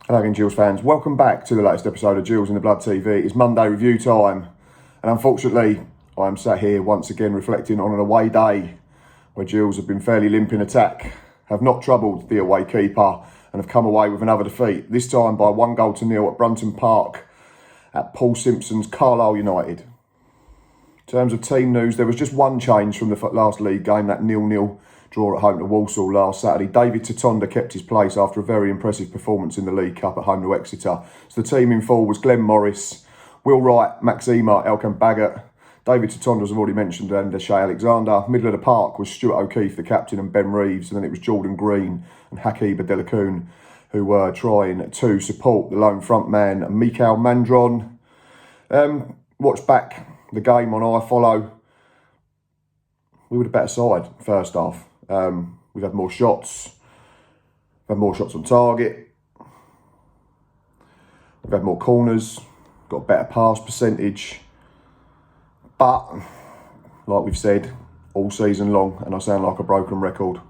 Hello again, Gills fans. Welcome back to the latest episode of Gills in the Blood TV. It's Monday review time, and unfortunately, I'm sat here once again reflecting on an away day where Gills have been fairly limp in attack, have not troubled the away keeper, and have come away with another defeat. This time by 1-0 at Brunton Park at Paul Simpson's Carlisle United. In terms of team news, there was just one change from the last league game, that 0-0 draw at home to Walsall last Saturday. David Tatonda kept his place after a very impressive performance in the League Cup at home to Exeter. So the team in full was Glenn Morris, Will Wright, Maxima, Elkan Baggott, David Tatonda, as I've already mentioned, and Shay Alexander. Middle of the park was Stuart O'Keefe, the captain, and Ben Reeves. And then it was Jordan Green and Hakeeb Adelakun who were trying to support the lone front man, Mikael Mandron. Watched back the game on iFollow. We were the better side first half. We've had more shots. We've had more shots on target. We've had more corners. Got a better pass percentage. But, like we've said all season long, and I sound like a broken record,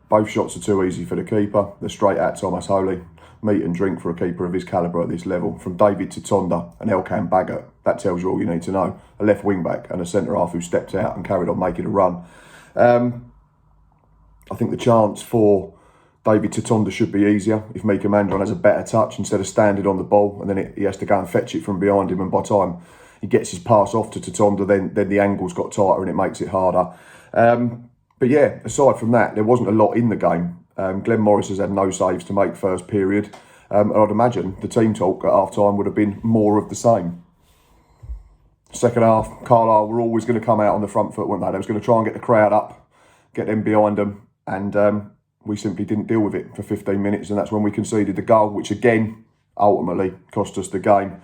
both shots are too easy for the keeper. They're straight at Thomas Holy. Meat and drink for a keeper of his calibre at this level. From David Tatonda and Elkan Baggott. That tells you all you need to know. A left wing back and a centre half who stepped out and carried on making a run. I think the chance for David Tatonda should be easier if Mikael Mandron has a better touch instead of standing on the ball, and then he has to go and fetch it from behind him, and by the time he gets his pass off to Tatonda, then the angle's got tighter and it makes it harder. But yeah, aside from that, there wasn't a lot in the game. Glenn Morris has had no saves to make first period, and I'd imagine the team talk at half-time would have been more of the same. Second half, Carlisle were always going to come out on the front foot, weren't they? They was going to try and get the crowd up, get them behind them, and we simply didn't deal with it for 15 minutes, and that's when we conceded the goal, which again, ultimately cost us the game.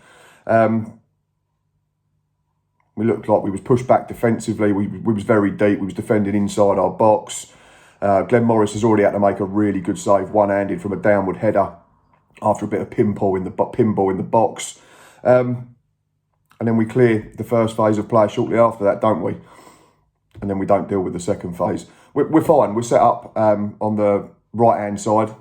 We looked like we was pushed back defensively. We was very deep. We was defending inside our box. Glenn Morris has already had to make a really good save, one-handed from a downward header after a bit of pinball in the box. And then we clear the first phase of play shortly after that, don't we? And then we don't deal with the second phase. We're fine. We're set up on the right-hand side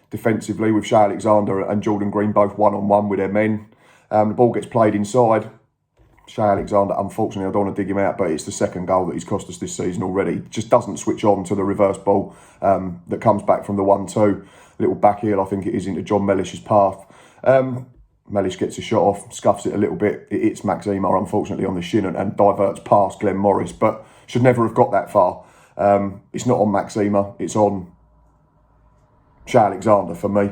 defensively with Shay Alexander and Jordan Green both one-on-one with their men. The ball gets played inside. Shay Alexander, unfortunately, I don't want to dig him out, but it's the second goal that he's cost us this season already. Just doesn't switch on to the reverse ball that comes back from the 1-2. Little back heel, I think it is, into John Mellish's path. Mellish gets a shot off, scuffs it a little bit. It hits Maxima, unfortunately, on the shin and diverts past Glenn Morris, but should never have got that far. It's not on Maxima, it's on Shay Alexander for me.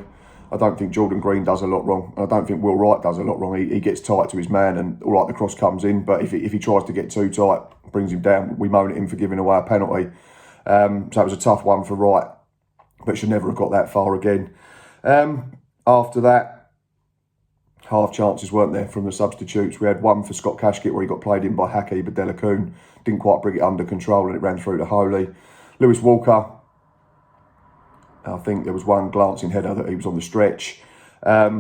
I don't think Jordan Green does a lot wrong. I don't think Will Wright does a lot wrong. He gets tight to his man, and all right, the cross comes in, but if he tries to get too tight, brings him down, we moan at him for giving away a penalty. So it was a tough one for Wright, but should never have got that far again. After that, half chances weren't there from the substitutes. We had one for Scott Cashkit where he got played in by Hakeeb Adelakun. Didn't quite bring it under control and it ran through to Holy. Lewis Walker, I think there was one glancing header that he was on the stretch. But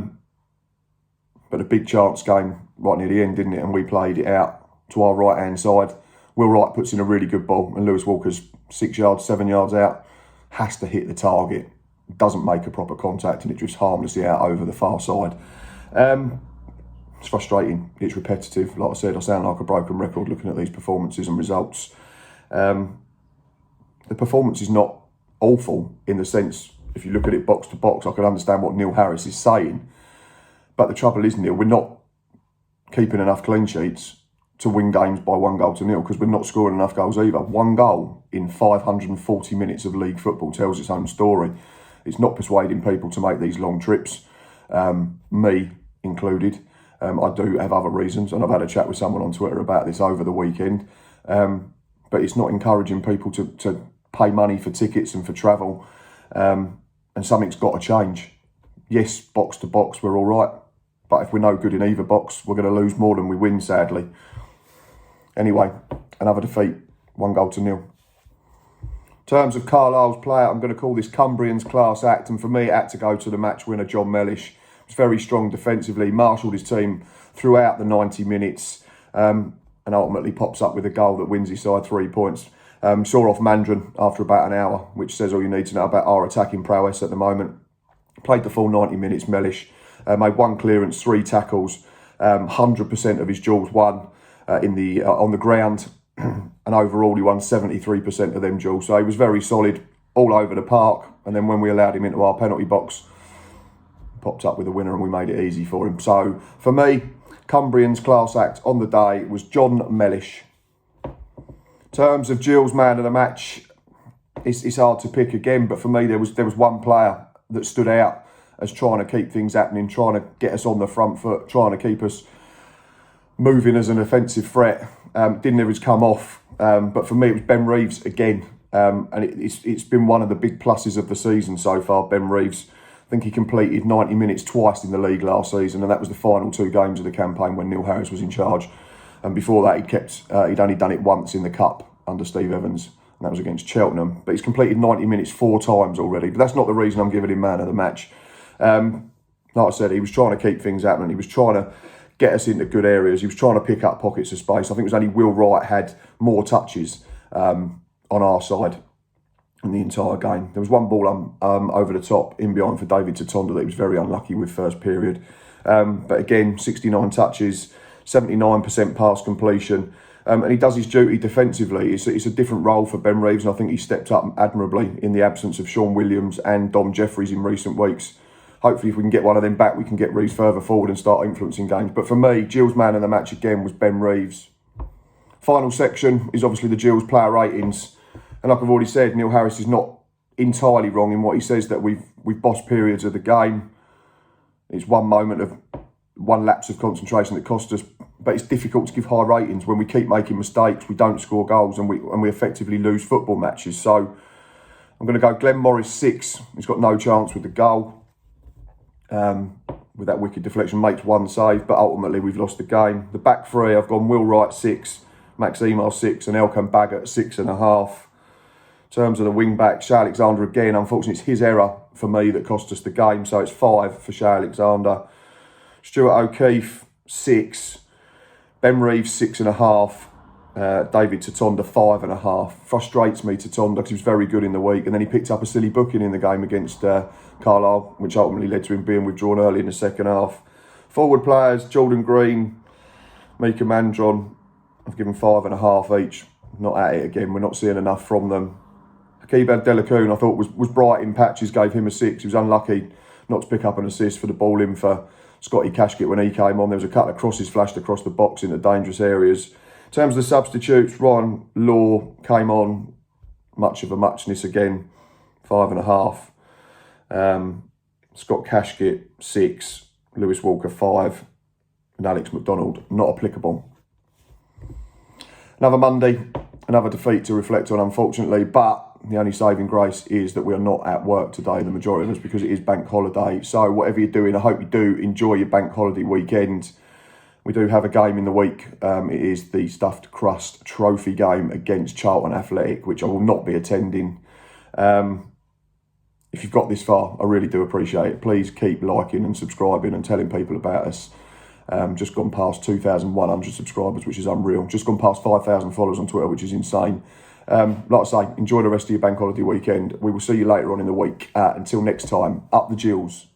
a big chance game right near the end, didn't it? And we played it out to our right-hand side. Will Wright puts in a really good ball and Lewis Walker's 6 yards, 7 yards out. Has to hit the target. Doesn't make a proper contact and it drifts harmlessly out over the far side. It's frustrating. It's repetitive. Like I said, I sound like a broken record looking at these performances and results. The performance is not awful in the sense, if you look at it box to box, I can understand what Neil Harris is saying. But the trouble is, Neil, we're not keeping enough clean sheets to win games by 1-0 because we're not scoring enough goals either. One goal in 540 minutes of league football tells its own story. It's not persuading people to make these long trips, me included. I do have other reasons, and I've had a chat with someone on Twitter about this over the weekend. But it's not encouraging people to pay money for tickets and for travel, and something's got to change. Yes, box to box, we're all right, but if we're no good in either box, we're going to lose more than we win, sadly. Anyway, another defeat, 1-0. In terms of Carlisle's player, I'm going to call this Cumbrian's class act, and for me, it had to go to the match winner, John Mellish. He was very strong defensively, marshalled his team throughout the 90 minutes, and ultimately pops up with a goal that wins his side 3 points. Saw off Mandron after about an hour, which says all you need to know about our attacking prowess at the moment. Played the full 90 minutes, Mellish. Made 1 clearance, 3 tackles, 100% of his duels won on the ground. And overall, he won 73% of them duels. So he was very solid all over the park. And then when we allowed him into our penalty box, popped up with a winner and we made it easy for him. So for me, Cumbrian's class act on the day was John Mellish. In terms of Gills man of the match, it's hard to pick again, but for me there was one player that stood out as trying to keep things happening, trying to get us on the front foot, trying to keep us moving as an offensive threat. Didn't ever come off, but for me it was Ben Reeves again, and it's been one of the big pluses of the season so far. Ben Reeves, I think he completed 90 minutes twice in the league last season, and that was the final 2 games of the campaign when Neil Harris was in charge. And before that, he'd only done it once in the cup under Steve Evans, and that was against Cheltenham. But he's completed 90 minutes 4 times already. But that's not the reason I'm giving him man of the match. Like I said, he was trying to keep things happening. He was trying to get us into good areas. He was trying to pick up pockets of space. I think it was only Will Wright had more touches on our side in the entire game. There was one ball over the top in behind for David Tatonda that he was very unlucky with first period. But again, 69 touches, 79% pass completion. And he does his duty defensively. It's a different role for Ben Reeves, and I think he stepped up admirably in the absence of Sean Williams and Dom Jeffries in recent weeks. Hopefully, if we can get one of them back, we can get Reeves further forward and start influencing games. But for me, Gills man of the match again was Ben Reeves. Final section is obviously the Gills player ratings. And like I've already said, Neil Harris is not entirely wrong in what he says that we've bossed periods of the game. It's one lapse of concentration that cost us. But it's difficult to give high ratings when we keep making mistakes, we don't score goals, and we effectively lose football matches. So I'm going to go Glenn Morris 6. He's got no chance with the goal. With that wicked deflection, makes 1 save, but ultimately we've lost the game. The back 3, I've gone Will Wright 6, Max Emar 6, and Elkan Baggott 6.5. In terms of the wing back, Shay Alexander again, unfortunately it's his error for me that cost us the game, so it's 5 for Shay Alexander. Stuart O'Keefe 6. Ben Reeves 6.5, David Tatonda 5.5. Frustrates me, Tatonda, because he was very good in the week, and then he picked up a silly booking in the game against Carlisle, which ultimately led to him being withdrawn early in the second half. Forward players, Jordan Green, Mika Mandron, I've given 5.5 each. Not at it again, we're not seeing enough from them. Hakeeb Abdelakhoun, I thought was bright in patches, gave him a 6. He was unlucky not to pick up an assist for the ball in for Scotty Cashkett when he came on. There was a couple of crosses flashed across the box into dangerous areas. In terms of the substitutes, Ryan Law came on, much of a muchness again, 5.5. Scott Cashkett 6, Lewis Walker 5, and Alex McDonald not applicable. Another Monday, another defeat to reflect on, unfortunately, but the only saving grace is that we are not at work today, the majority of us, because it is bank holiday. So whatever you're doing, I hope you do enjoy your bank holiday weekend. We do have a game in the week. It is the Stuffed Crust Trophy game against Charlton Athletic, which I will not be attending. If you've got this far, I really do appreciate it. Please keep liking and subscribing and telling people about us. Just gone past 2,100 subscribers, which is unreal. Just gone past 5,000 followers on Twitter, which is insane. Like I say, enjoy the rest of your bank holiday weekend. We will see you later on in the week. Until next time, up the Gills.